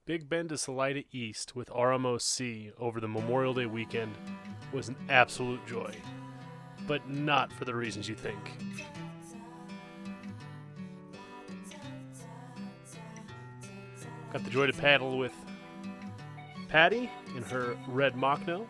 Big Bend to Salida East with RMOC over the Memorial Day weekend was an absolute joy, but not for the reasons you think. Got the joy to paddle with Patty in her red mockno.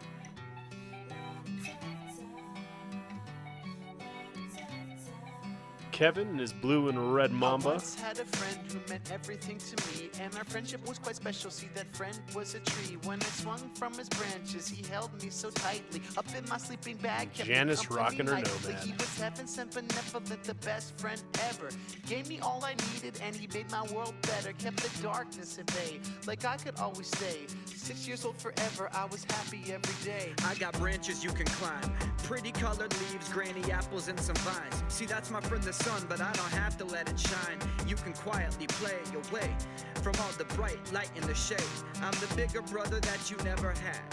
Kevin in his blue and red mamba. I once had a friend who meant everything to me, and our friendship was quite special. See, that friend was a tree. When I swung from his branches, he held me so tightly. Up in my sleeping bag, kept Janice me rocking her nightly. nomad. He was heaven sent benevolent, the best friend ever. Gave me all I needed, and he made my world better. Kept the darkness at bay, like I could always stay. 6 years old forever, I was happy every day. I got branches you can climb, pretty colored leaves, granny apples, and some vines. See, that's my friend the sun, but I don't have to let it shine. You can quietly play your way from all the bright light in the shade. I'm the bigger brother that you never had.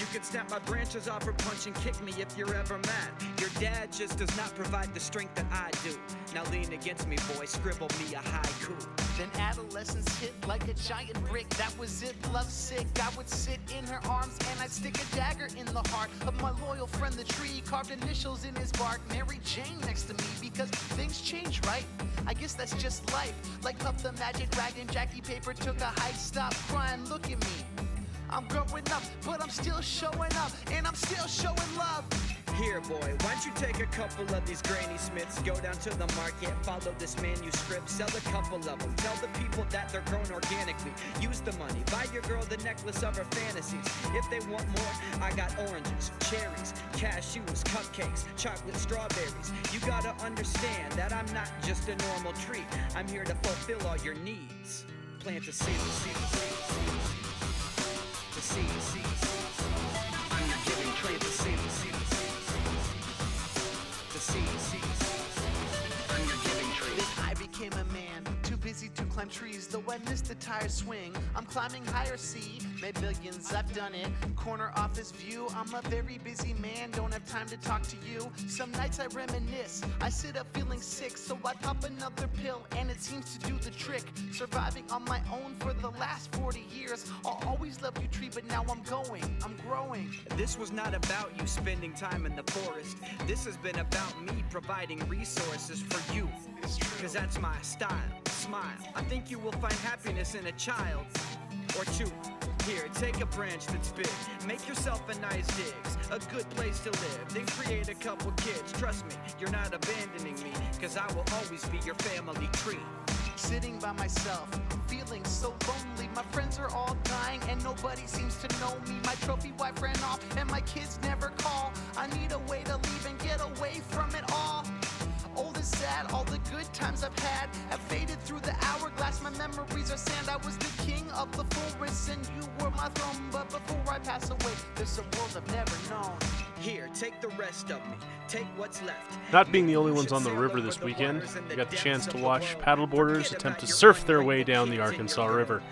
You can snap my branches off or punch and kick me if you're ever mad. Your dad just does not provide the strength that I do. Now lean against me, boy, scribble me a haiku. Then adolescence hit like a giant brick. That was it, love sick. I would sit in her arms and I'd stick a dagger in the heart of my loyal friend the tree. Carved initials in his bark, Mary Jane next to me. Because things change, right? I guess that's just life. Like Puff the Magic Dragon, Jackie Paper took a hike. Stop crying, look at me. I'm growing up, but I'm still showing up, and I'm still showing love. Here, boy, why don't you take a couple of these Granny Smiths, go down to the market, follow this manuscript, sell a couple of them, tell the people that they're grown organically, use the money, buy your girl the necklace of her fantasies. If they want more, I got oranges, cherries, cashews, cupcakes, chocolate strawberries. You gotta understand that I'm not just a normal tree. I'm here to fulfill all your needs. Plant a seed, the seed. I'm your giving tree, the seed. The seed. I'm your giving tree. Then I became a man, too busy to climb trees. Though I missed the tire swing, I'm climbing higher, see. Made millions, I've done it. Corner office view, I'm a very busy man. Don't have time to talk to you. Some nights I reminisce, I sit up feeling sick. So I pop another pill, and it seems to do the trick. Surviving on my own for the last 40 years. I'll always love you, tree, but now I'm growing. This was not about you spending time in the forest. This has been about me providing resources for you. Cause that's my style, smile. I think you will find happiness in a child or two. Here, take a branch that's big. Make yourself a nice digs, a good place to live. Then create a couple kids. Trust me, you're not abandoning me. Cause I will always be your family tree. Sitting by myself, feeling so lonely. My friends are all dying and nobody seems to know me. My trophy wife ran off and my kids never call. I need a way to leave and get away from it all. Old and sad, all the good times I've had have faded through the hourglass. My memories are sand. I was the king of the forest and you were my throne. But before I pass away, there's some worlds I've never known. Here, take the rest of me. Take what's left. Not being the only ones on the river this weekend, we got the chance to watch paddleboarders attempt to surf their way down the Arkansas River.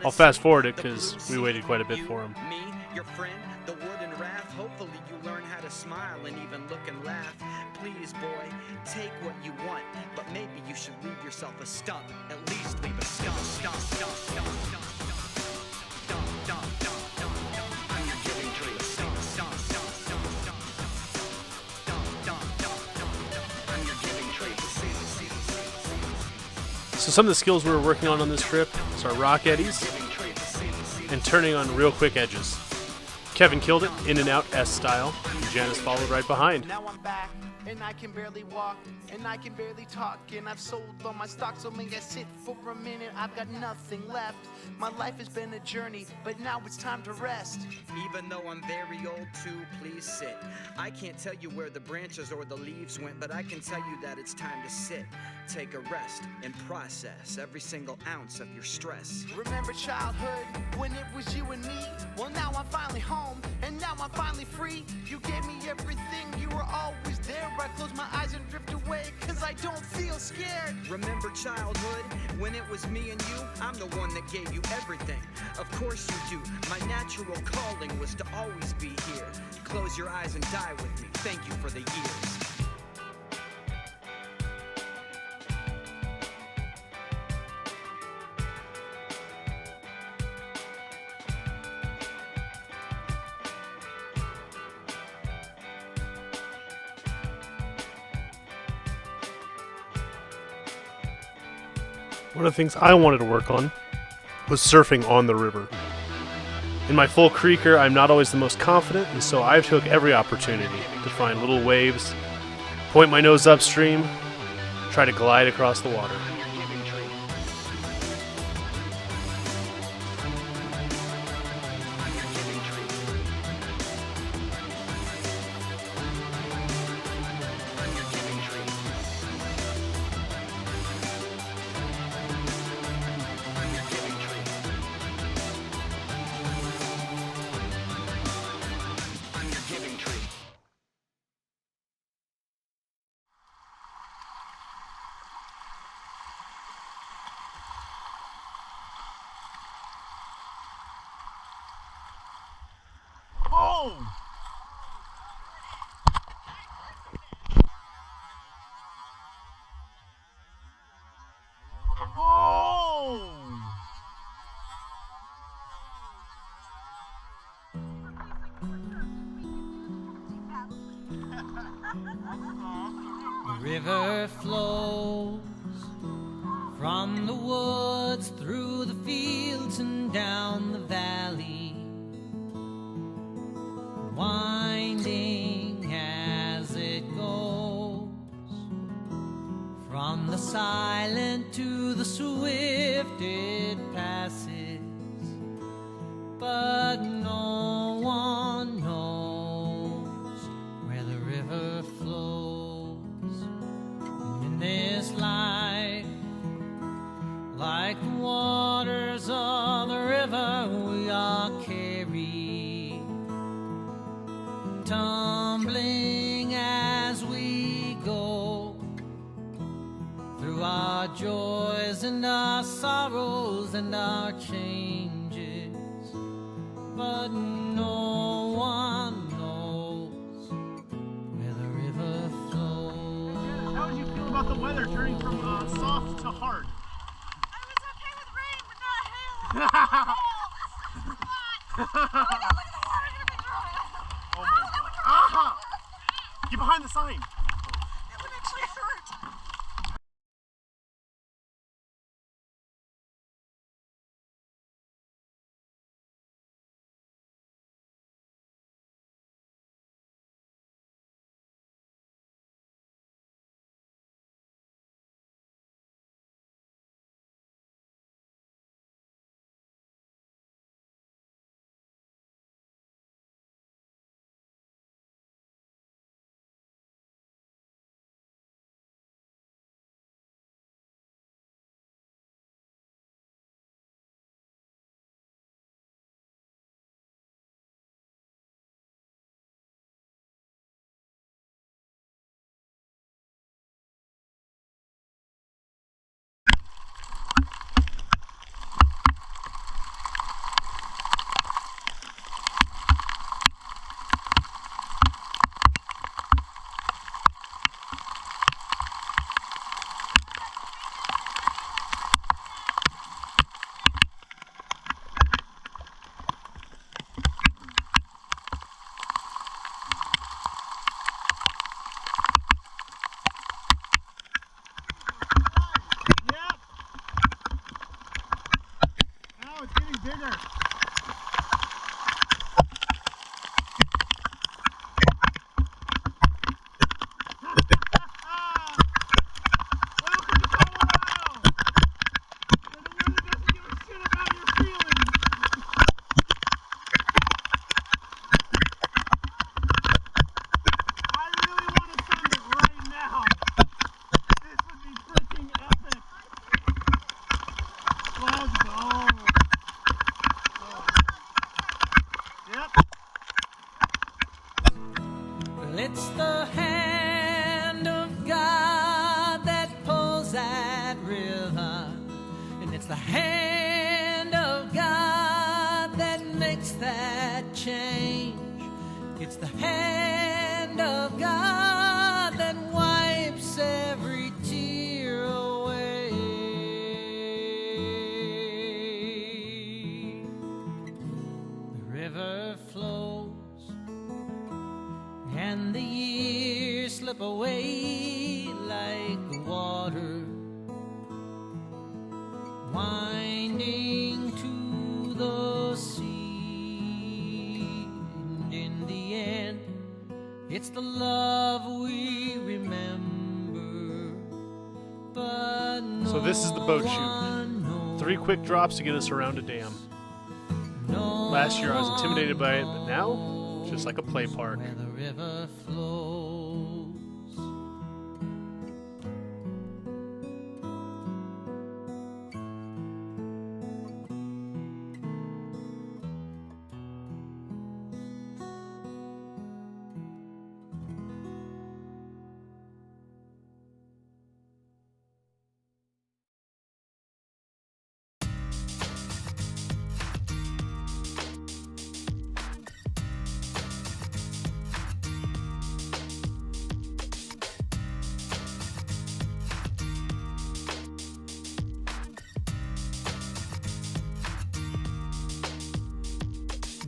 I'll fast forward it because we waited quite a bit for them. Me, your friend, the wooden raft. Hopefully you learn how to smile and even look and laugh. Please, boy, take what you want, but maybe you should leave yourself a stump. At least leave a stump. I'm your giving tree. I'm your giving tree. So some of the skills we were working on this trip is our rock eddies and turning on real quick edges. Kevin killed it, in and out S style, and Janice followed right behind. Now I'm back, and I can barely walk, and I can barely talk, and I've sold all my stock, so may I sit for a minute, I've got nothing left. My life has been a journey, but now it's time to rest. Even though I'm very old too, please sit. I can't tell you where the branches or the leaves went, but I can tell you that it's time to sit. Take a rest and process every single ounce of your stress. Remember childhood, when it was you and me? Well, now I'm finally home, and now I'm finally free. You gave me everything, you were always there. I close my eyes and drift away, cause I don't feel scared. Remember childhood, when it was me and you? I'm the one that gave you everything. Of course you do. My natural calling was to always be here. Close your eyes and die with me. Thank you for the years. One of the things I wanted to work on was surfing on the river. In my full creeker, I'm not always the most confident, and so I've took every opportunity to find little waves, point my nose upstream, try to glide across the water. The river flows from the woods through the fields and down the valley, winding as it goes, from the silent to the swift it passes, but no one knows where the river flows. And in this life, like the waters of the river, we are carried, tumbling as we go, through our joys and our sorrows and our changes, but no one knows where the river flows. How would you feel about the weather turning from soft to hard? I was okay with rain, but not hail. Oh my god, look at the water gonna be dry. Oh my god. Aha! Get behind the sign. It would actually hurt. It's the hand of God that pulls that river, and it's the hand of God that makes that change. It's the hand of God that wipes every tear away. The river flows and the years slip away like the water, winding to the sea. And in the end, it's the love we remember. But So this is the boat no chute. one knows. 3 quick drops to get us around a dam. Last year I was intimidated by it, but now, it's just like a play park. Where the river flows.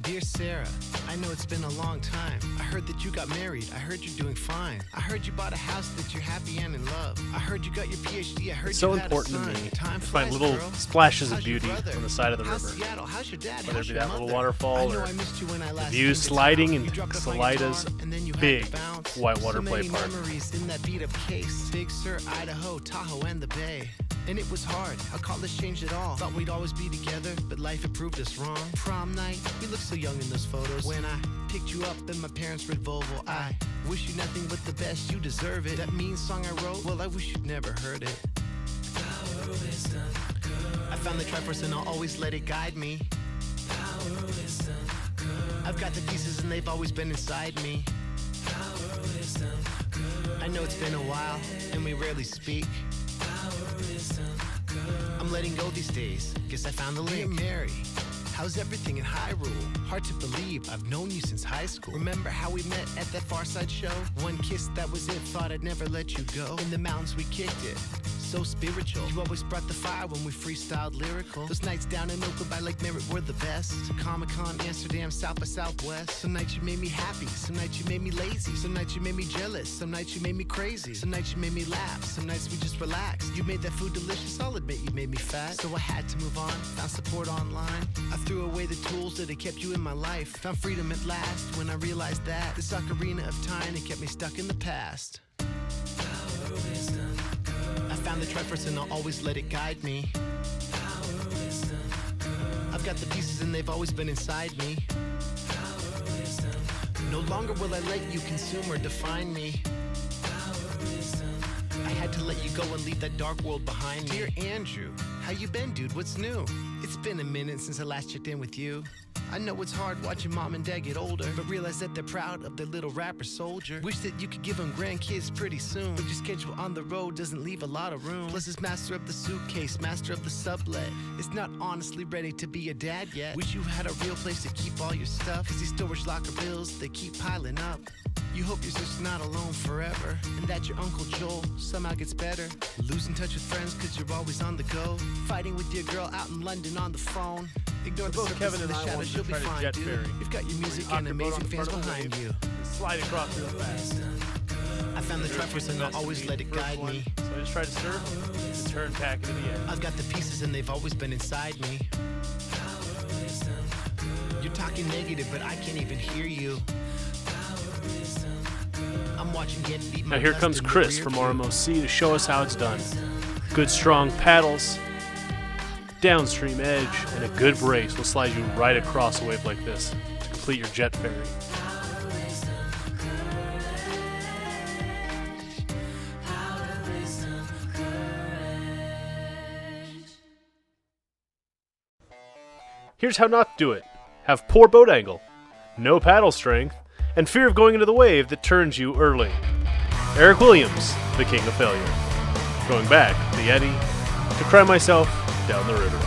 Dear Sarah, I know it's been a long time. I heard that you got married. I heard you're doing fine. I heard you bought a house, that you're happy and in love. I heard you got your PhD. I heard It's you so had important a to son. me Time to find flies, little girl. splashes of How's your beauty brother? on the side of the How's river. Seattle? How's your dad? Whether it How's be your that little mother? waterfall I know or I missed you when I the last views came to sliding town. into You dropped off my Salida's guitar, and then you had big to bounce. whitewater So play many park. memories in that beat-up case. Big Sur, Idaho, Tahoe, and the Bay. And it was hard, how college changed it all. Thought we'd always be together, but life had proved us wrong. Prom night, we looked so young in those photos. When I picked you up in my parents' red Volvo, I wish you nothing but the best, you deserve it. That mean song I wrote, well, I wish you'd never heard it. I found the Triforce and I'll always let it guide me. I've got the pieces and they've always been inside me. I know it's been a while and we rarely speak. I'm letting go these days, guess I found the link. Dear Mary, how's everything in Hyrule? Hard to believe, I've known you since high school. Remember how we met at that Far Side show? One kiss, that was it, thought I'd never let you go. In the mountains we kicked it, so spiritual. You always brought the fire when we freestyled lyrical. Those nights down in Oakland by Lake Merritt were the best. Comic-Con, Amsterdam, South by Southwest. Some nights you made me happy, some nights you made me lazy. Some nights you made me jealous, some nights you made me crazy. Some nights you made me laugh, some nights we just relaxed. You made that food delicious, I'll admit you made me fat. So I had to move on, found support online. I threw away the tools that had kept you in my life. Found freedom at last when I realized that this ocarina of time had kept me stuck in the past. I found the Triforce and I'll always let it guide me. I've got the pieces and they've always been inside me. No longer will I let you consume or define me. I had to let you go and leave that dark world behind me. Dear Andrew, how you been, dude? What's new? It's been a minute since I last checked in with you. I know it's hard watching mom and dad get older, but realize that they're proud of their little rapper soldier. Wish that you could give them grandkids pretty soon, but your schedule on the road doesn't leave a lot of room. Plus it's master of the suitcase, master of the sublet. It's not honestly ready to be a dad yet. Wish you had a real place to keep all your stuff, cause these storage locker bills, they keep piling up. You hope your sister's not alone forever, and that your Uncle Joel somehow gets better. Losing touch with friends cause you're always on the go. Fighting with your girl out in London on the phone. Ignore the Both surface Kevin and and the I shadows, wanted to you'll be try to fine, jet dude. ferry. You've got your music Hop and your boat amazing on fans front of the behind wave. you. Slide across real fast. I found the Triforce and I'll always let it guide me. So I just tried to surf and turn back into the end. I've got the pieces and they've always been inside me. You're talking negative, but I can't even hear you. I'm watching Get Beat. Now here comes Chris from RMOC to show us how it's done. Good strong paddles, downstream edge, and a good brace will slide you right across a wave like this to complete your jet ferry. Here's how not to do it. Have poor boat angle, no paddle strength, and fear of going into the wave that turns you early. Eric Williams, the king of failure. Going back, the Yeti, to cry myself down the river.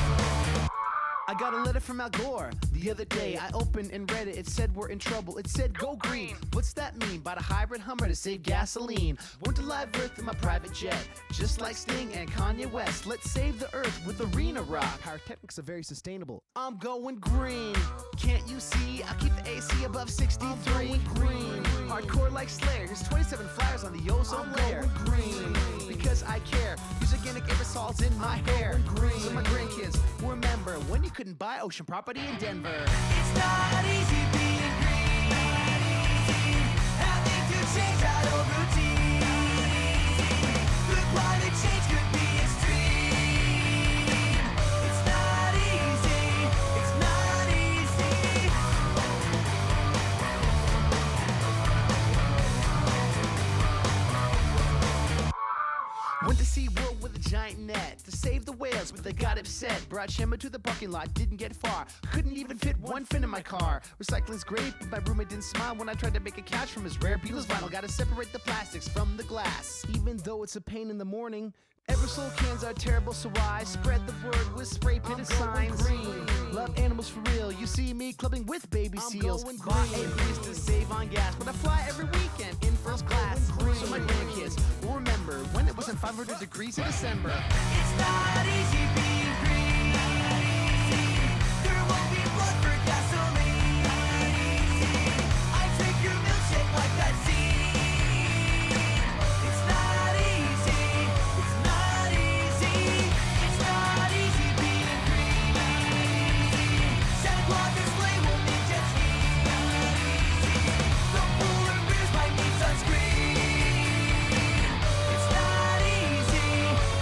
I got a letter from Al Gore the other day. I opened and read it. It said we're in trouble. It said go green. What's that mean? Bought a hybrid Hummer to save gasoline. Went to Live Earth in my private jet, just like Sting and Kanye West. Let's save the earth with the Reno gonna rock. Pyrotechnics are very sustainable. I'm going green. Can't you see? I'll keep the AC above 63. I'm going green. Hardcore like Slayer. Here's 27 flyers on the ozone layer. I'm going green. Because I care. Use organic aerosols in my hair. I'm green. So my grandkids will remember when you couldn't buy ocean property in Denver. It's not easy being green. Having to change that old routine. The climate change could be extreme. It's not easy. It's not easy. Went to SeaWorld with a giant net to save the whales, but they got upset. Brought Shemma to the parking lot, didn't get far. Couldn't even fit one fin in my car. Recycling's great, but my roommate didn't smile when I tried to make a couch from his rare Beatles vinyl. Gotta separate the plastics from the glass. Even though it's a pain in the morning, aerosol cans are terrible, so I spread the word with spray painted signs. Green. Love animals for real. You see me clubbing with baby seals. Buy a breeze to save on gas, but I fly every weekend in first class. So my grandkids will remember when it wasn't 500 degrees in December. It's not easy being green. There won't be blood for gasoline. I drink your milkshake like that scene. It's not easy. It's not easy. It's not easy being green. Santa Claus display will need jet skis. The polar bears might need sunscreen. It's not easy.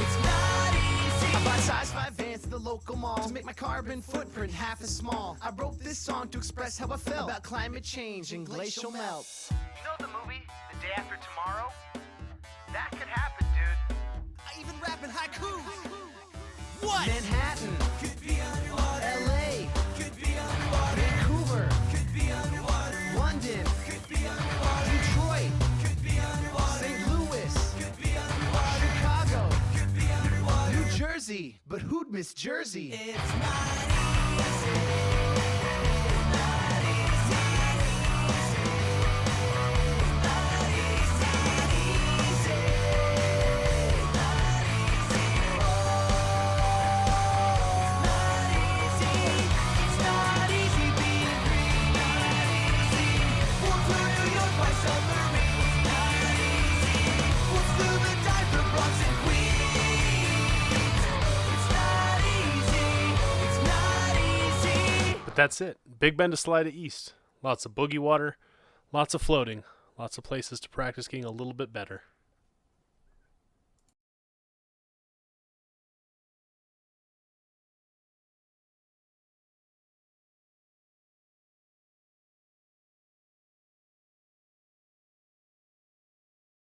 It's not easy. I bought size 5 vans at the local mall to make my carbon footprint half as small. I wrote this song to express how I felt about climate change and glacial melt. You know the movie, The Day After Tomorrow? That could happen, dude. I even rap in haikus. What? Manhattan could be underwater. LA could be underwater. Vancouver could be underwater. London could be underwater. Detroit could be underwater. St. Louis could be underwater. Chicago could be underwater. New Jersey, but who'd miss Jersey? It's not easy. That's it. Big Bend to Salida East. Lots of boogie water, lots of floating, lots of places to practice getting a little bit better.